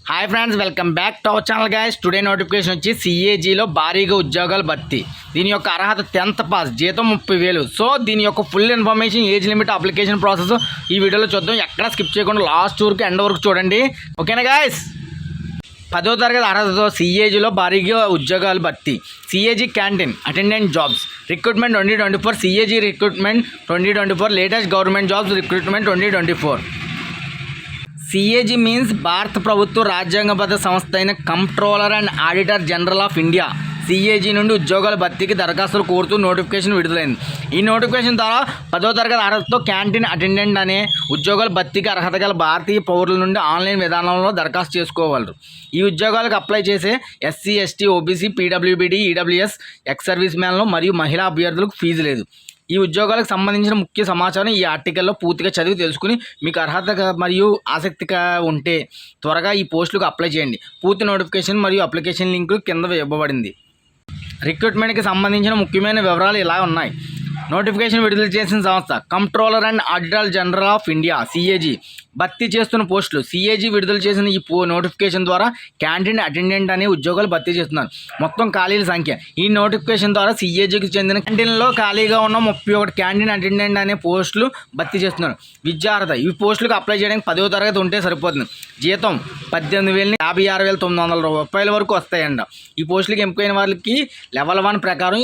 Hi friends, welcome back to our channel guys. Today notification వచ్చి సిఏజీలో భారీగా ఉద్యోగాలు భర్తీ. దీని యొక్క అర్హత 10th పాస్, జీతం 30,000. సో దీని యొక్క full information, age limit, application process ఈ వీడియోలో చూద్దాం. ఎక్కడ స్కిప్ చేయకుండా లాస్ట్ వరకు ఎండ్ వరకు చూడండి, ఓకేనా గైస్. 10వ తరగతి అర్హతతో సిఏజీలో భారీగా ఉద్యోగాలు భర్తీ. CAG canteen attendant jobs recruitment 2024. CAG recruitment 2024. Latest government jobs recruitment 2024. CAG means భారత ప్రభుత్వ రాజ్యాంగబద్ధ సంస్థ అయిన comptroller and auditor general of India CAG నుండి ఉద్యోగాల భర్తీకి దరఖాస్తులు కోరుతూ నోటిఫికేషన్ విడుదలైంది. ఈ నోటిఫికేషన్ ద్వారా 10వ తరగతి అర్హతతో క్యాంటీన్ అటెండెంట్ అనే ఉద్యోగాల భర్తీకి అర్హత గల భారతీయ పౌరుల నుండి ఆన్లైన్ విధానంలో దరఖాస్తు చేసుకోగలరు. ఈ ఉద్యోగాలకు అప్లై చేసే SC, ST, OBC, PWBD, EWS, ex service మ్యాన్లు మరియు మహిళా అభ్యర్థులకు ఫీజు లేదు. ఈ ఉద్యోగాలకు సంబంధించిన ముఖ్య సమాచారం ఈ ఆర్టికల్లో పూర్తిగా చదివి తెలుసుకుని మీకు అర్హత మరియు ఆసక్తిగా ఉంటే త్వరగా ఈ పోస్టులకు అప్లై చేయండి. పూర్తి నోటిఫికేషన్ మరియు అప్లికేషన్ లింకులు కింద ఇవ్వబడింది. రిక్రూట్మెంట్కి సంబంధించిన ముఖ్యమైన వివరాలు ఇలా ఉన్నాయి. నోటిఫికేషన్ విడుదల చేసిన సంస్థ comptroller and auditor general of India CAG. భర్తీ చేస్తున్న పోస్టులు. సిఏజీ విడుదల చేసిన ఈ నోటిఫికేషన్ ద్వారా క్యాంటీన్ అటెండెంట్ అనే ఉద్యోగాలు భర్తీ చేస్తున్నారు. మొత్తం ఖాళీల సంఖ్య. ఈ నోటిఫికేషన్ ద్వారా సిఏజీకి చెందిన క్యాంటీన్లో ఖాళీగా ఉన్న 31 క్యాంటీన్ అటెండెంట్ అనే పోస్టులు భర్తీ చేస్తున్నారు. విద్యార్హత. ఈ పోస్టులకు అప్లై చేయడానికి 10వ తరగతి ఉంటే సరిపోతుంది. జీతం 18,000 56,900 రూపాయల వరకు వస్తాయంట. ఈ పోస్టులకు ఎంపికైన వాళ్ళకి లెవెల్ 1 ప్రకారం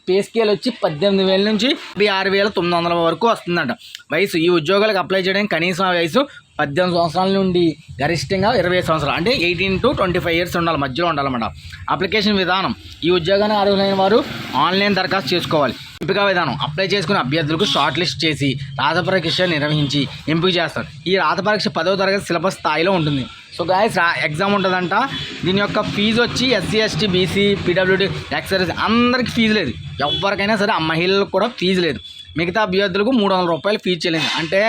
పే స్కేల్ వచ్చి 18,000 నుంచి 56,900 వరకు వస్తుందంట. వయసు. ఈ ఉద్యోగాలకు అప్లై చేయడానికి కనీసం వయసు 18 సంవత్సరాల నుండి గరిష్టంగా 20 సంవత్సరాలు, అంటే 18 to 25 ఇయర్స్ ఉండాలి, మధ్యలో ఉండాలన్నమాట. అప్లికేషన్ విధానం. ఈ ఉద్యోగానికి అర్హులైన వారు ఆన్లైన్ దరఖాస్తు చేసుకోవాలి. ఎంపిక విధానం. అప్లై చేసుకున్న అభ్యర్థులకు షార్ట్ లిస్ట్ చేసి రాత పరీక్ష నిర్వహించి ఎంపిక చేస్తారు. ఈ రాత పరీక్ష 10వ తరగతి సిలబస్ స్థాయిలో ఉంటుంది. సో గాయస్, ఎగ్జామ్ ఉంటుందంట. దీని యొక్క ఫీజు వచ్చి SC, ST, BC, PWD, ex service అందరికీ ఫీజు లేదు. ఎవరికైనా సరే ఆ మహిళలకు కూడా ఫీజు లేదు. మిగతా అభ్యర్థులకు 300 రూపాయలు ఫీజు చెల్లించాలి. అంటే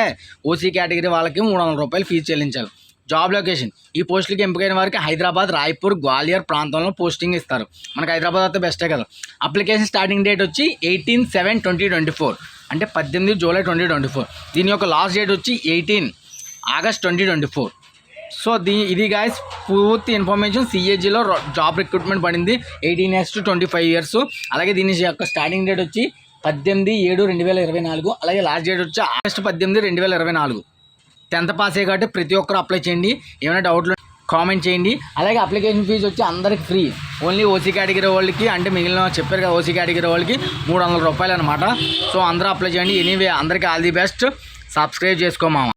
ఓసీ కేటగిరీ వాళ్ళకి 300 రూపాయలు ఫీజు చెల్లించాలి. Job location. ఈ పోస్టులకి ఎంపికైన వారికి హైదరాబాద్, రాయ్పూర్, గ్వాలియర్ ప్రాంతంలో పోస్టింగ్ ఇస్తారు. మనకు హైదరాబాద్ అయితే బెస్టే కదా. అప్లికేషన్ స్టార్టింగ్ డేట్ వచ్చి 18/7/2024, అంటే 18 జూలై 2024. దీని యొక్క లాస్ట్ డేట్ వచ్చి 18 ఆగస్ట్ 2024. సో ఇది గాయస్ పూర్తి ఇన్ఫర్మేషన్. సిఏజీలో జాబ్ రిక్రూట్మెంట్ పడింది 18 years to 25 years. అలాగే దీని యొక్క స్టార్టింగ్ డేట్ వచ్చి 18/7/2024. అలాగే లాస్ట్ డేట్ వచ్చి ఆగస్ట్ 18, 2024. 10th పాసే కాబట్టి ప్రతి ఒక్కరు అప్లై చేయండి. ఏమైనా డౌట్లు కామెంట్ చేయండి. అలాగే అప్లికేషన్ ఫీజు వచ్చి అందరికి ఫ్రీ. ఓన్లీ ఓసీ కేటగిరీ వాళ్ళకి, అంటే మిగిలిన చెప్పారు కదా ఓసీ కేటగిరీ వాళ్ళకి 300 రూపాయలు అనమాట. సో అందరూ అప్లై చేయండి. ఎనీవే అందరికీ ఆల్ ది బెస్ట్. సబ్స్క్రైబ్ చేసుకోమామ.